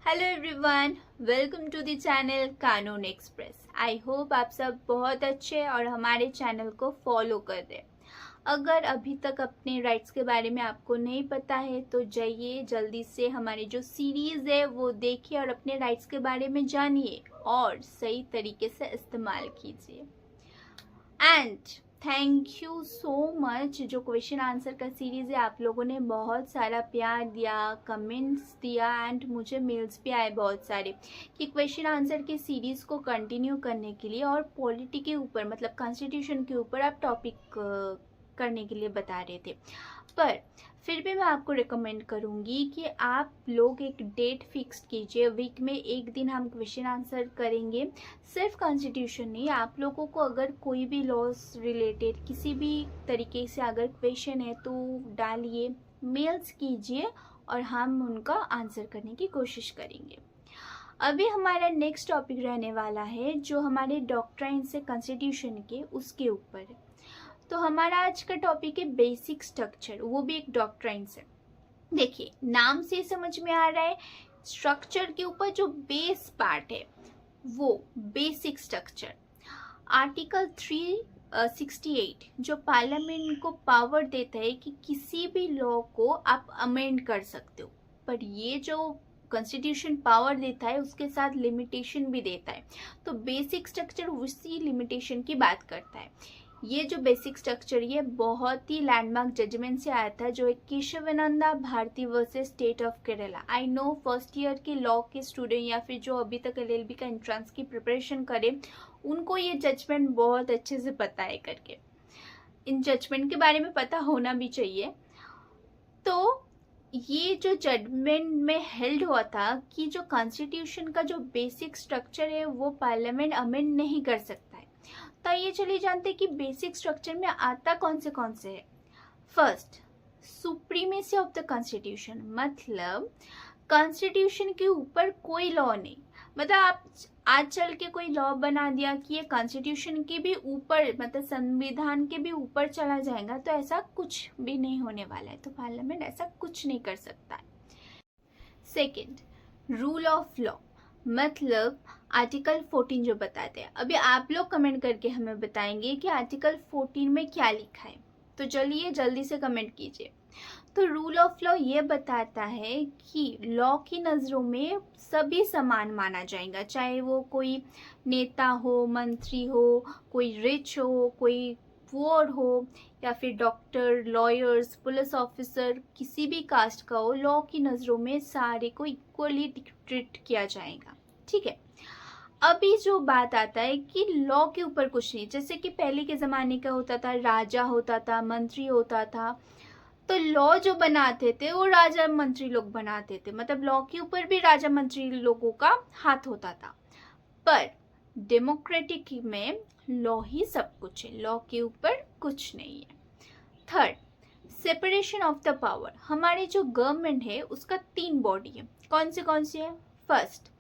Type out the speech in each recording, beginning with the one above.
Hello everyone, welcome to the channel Kanoon express. I hope आप सब बहुत अच्छे और हमारे चैनल को फॉलो कर रहे हैं। अगर अभी तक अपने राइट्स के बारे में आपको नहीं पता है तो जाइए जल्दी से हमारी जो सीरीज़ है वो देखिए और अपने राइट्स के बारे में जानिए और सही तरीके से इस्तेमाल कीजिए। And thank you so much. जो क्वेश्चन आंसर का सीरीज़ है आप लोगों ने बहुत सारा प्यार दिया, कमेंट्स दिया एंड मुझे मेल्स भी आए बहुत सारे कि क्वेश्चन आंसर की सीरीज़ को कंटिन्यू करने के लिए और पॉलिटी के ऊपर मतलब कॉन्स्टिट्यूशन के ऊपर आप टॉपिक करने के लिए बता रहे थे। पर फिर भी मैं आपको रिकमेंड करूँगी कि आप लोग एक डेट फिक्स कीजिए। वीक में एक दिन हम क्वेश्चन आंसर करेंगे। सिर्फ कॉन्स्टिट्यूशन नहीं, आप लोगों को अगर कोई भी लॉज रिलेटेड किसी भी तरीके से अगर क्वेश्चन है तो डालिए, मेल्स कीजिए और हम उनका आंसर करने की कोशिश करेंगे। अभी हमारा नेक्स्ट टॉपिक रहने वाला है जो हमारे डॉक्ट्राइन है कॉन्स्टिट्यूशन के, उसके ऊपर है। तो हमारा आज का टॉपिक है बेसिक स्ट्रक्चर, वो भी एक डॉक्ट्राइन है। देखिए नाम से समझ में आ रहा है, स्ट्रक्चर के ऊपर जो बेस पार्ट है वो बेसिक स्ट्रक्चर। आर्टिकल 368 जो पार्लियामेंट को पावर देता है कि किसी भी लॉ को आप अमेंड कर सकते हो, पर ये जो कॉन्स्टिट्यूशन पावर देता है उसके साथ लिमिटेशन भी देता है। तो बेसिक स्ट्रक्चर उसी लिमिटेशन की बात करता है। ये जो बेसिक स्ट्रक्चर ये बहुत ही लैंडमार्क जजमेंट से आया था, जो एक Kesavananda Bharati versus state of Kerala. I know first year के लॉ के स्टूडेंट या फिर जो अभी तक एलएलबी का एंट्रेंस की प्रिपरेशन करे उनको ये जजमेंट बहुत अच्छे से पता है करके। इन जजमेंट के बारे में पता होना भी चाहिए। तो ये जो जजमेंट में हेल्ड हुआ था कि जो कॉन्स्टिट्यूशन का जो बेसिक स्ट्रक्चर है वो पार्लियामेंट अमेंड नहीं कर सकता है। तो ये चलिए जानते हैं कि बेसिक स्ट्रक्चर में आता कौन से है। First, supremacy of the constitution, मतलब कॉन्स्टिट्यूशन के ऊपर कोई लॉ नहीं। मतलब आप आज चल के कोई लॉ बना दिया कि ये कॉन्स्टिट्यूशन के भी ऊपर मतलब संविधान के भी ऊपर चला जाएगा, तो ऐसा कुछ भी नहीं होने वाला है। तो पार्लियामेंट ऐसा कुछ नहीं कर सकता है। सेकेंड, रूल ऑफ लॉ, मतलब आर्टिकल 14 जो बताते हैं। अभी आप लोग कमेंट करके हमें बताएंगे कि आर्टिकल 14 में क्या लिखा है, तो चलिए जल्दी से कमेंट कीजिए। तो रूल ऑफ लॉ ये बताता है कि लॉ की नज़रों में सभी समान माना जाएगा, चाहे वो कोई नेता हो, मंत्री हो, कोई रिच हो, कोई पुअर हो, या फिर डॉक्टर, लॉयर्स, पुलिस ऑफिसर, किसी भी कास्ट का हो, लॉ की नज़रों में सारे को इक्वली ट्रीट किया जाएगा। ठीक है। अभी जो बात आता है कि लॉ के ऊपर कुछ नहीं, जैसे कि पहले के ज़माने का होता था, राजा होता था, मंत्री होता था, तो लॉ जो बनाते थे वो राजा मंत्री लोग बनाते थे, मतलब लॉ के ऊपर भी राजा मंत्री लोगों का हाथ होता था। पर डेमोक्रेटिक में लॉ ही सब कुछ है, लॉ के ऊपर कुछ नहीं है। Third, separation of the power, हमारी जो गवर्नमेंट है उसका 3 बॉडी है। कौन से है? फर्स्ट,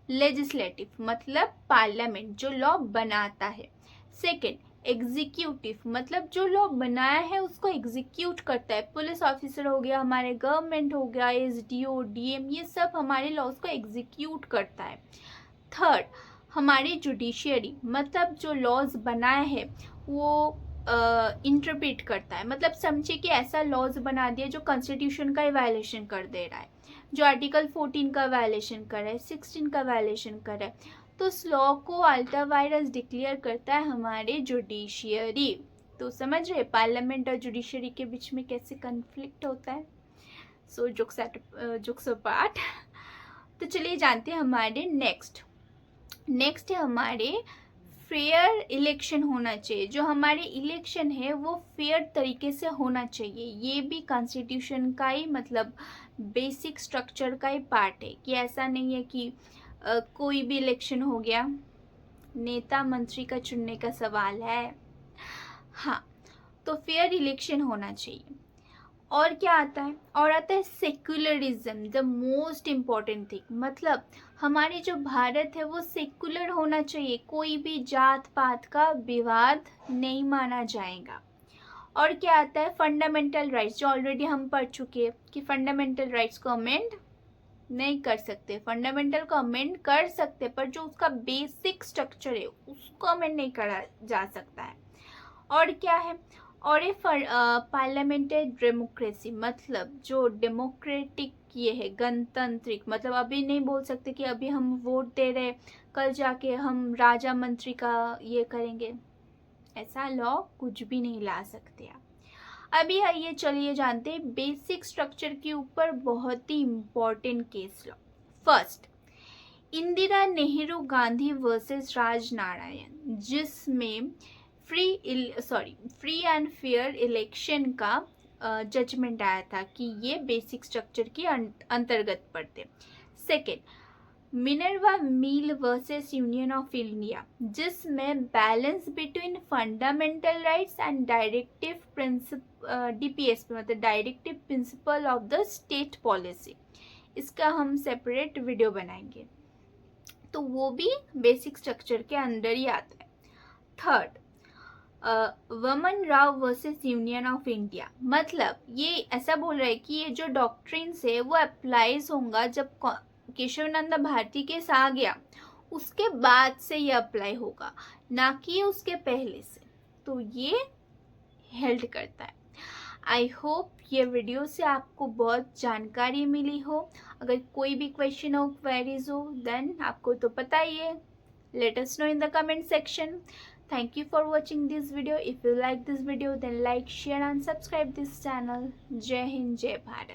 लेजिस्लेटिव, मतलब पार्लियामेंट जो लॉ बनाता है। सेकंड, एग्जीक्यूटिव, मतलब जो लॉ बनाया है उसको एग्जीक्यूट करता है। पुलिस ऑफिसर हो गया, हमारे गवर्नमेंट हो गया, एसडीओ, डीएम, ये सब हमारे लॉज को एग्जीक्यूट करता है। थर्ड, हमारी जुडिशियरी, मतलब जो लॉज बनाया है वो इंटरप्रेट करता है, मतलब समझे कि ऐसा लॉज बना दिया जो कॉन्स्टिट्यूशन का वायलेशन कर दे रहा है, जो आर्टिकल 14 का वायलेशन कर रहा है, 16 का वायलेशन कर रहा है, तो उस लॉ को अल्ट्रा वायरस डिक्लेयर करता है हमारे जुडिशियरी। तो समझ रहे पार्लियामेंट और जुडिशियरी के बीच में कैसे कन्फ्लिक्ट होता है। सो जोक्स अपार्ट। तो चलिए जानते हैं हमारे नेक्स्ट है हमारे फेयर इलेक्शन होना चाहिए। जो हमारे इलेक्शन है वो फेयर तरीके से होना चाहिए। ये भी कॉन्स्टिट्यूशन का ही मतलब बेसिक स्ट्रक्चर का ही पार्ट है कि ऐसा नहीं है कि कोई भी इलेक्शन हो गया, नेता मंत्री का चुनने का सवाल है। हाँ, तो फेयर इलेक्शन होना चाहिए। और क्या आता है? और आता है secularism, the most important thing, मतलब हमारे जो भारत है वो सेक्युलर होना चाहिए, कोई भी जात पात का विवाद नहीं माना जाएगा। और क्या आता है? फंडामेंटल राइट्स, जो ऑलरेडी हम पढ़ चुके हैं कि फंडामेंटल राइट्स को अमेंड नहीं कर सकते। फंडामेंटल को अमेंड कर सकते, पर जो उसका बेसिक स्ट्रक्चर है उसको अमेंड नहीं करा जा सकता है। और क्या है, और ये पार्लियामेंट्री डेमोक्रेसी, मतलब जो डेमोक्रेटिक ये है, गणतांत्रिक, मतलब अभी नहीं बोल सकते कि अभी हम वोट दे रहे, कल जाके हम राजा मंत्री का ये करेंगे, ऐसा लॉ कुछ भी नहीं ला सकते आप। अभी आइए चलिए जानते हैं बेसिक स्ट्रक्चर के ऊपर बहुत ही important case law. First, Indira Nehru Gandhi versus Rajnarayan, जिसमें फ्री एंड फेयर इलेक्शन का जजमेंट आया था कि ये बेसिक स्ट्रक्चर के अंतर्गत पड़ते। Second, Minerva Mill versus Union of India, जिसमें balance between fundamental rights and directive principle DPSP, मतलब directive principle of the state policy, इसका हम सेपरेट वीडियो बनाएंगे, तो वो भी बेसिक स्ट्रक्चर के अंदर ही आता है। थर्ड, वमन Rao versus Union of India, मतलब ये ऐसा बोल रहा है कि ये जो डॉक्ट्रिन्स है वो अप्लाइज होगा जब केशवानंद भारती केस आ गया उसके बाद से ये अप्लाई होगा, ना कि उसके पहले से, तो ये हेल्ड करता है। आई होप ये वीडियो से आपको बहुत जानकारी मिली हो। अगर कोई भी क्वेश्चन हो, क्वेरीज हो, देन आपको तो पता ही है, let us know in the comment section. Thank you for watching this video. If you like this video, then like, share and subscribe this channel. Jai Hind, Jai Bharat.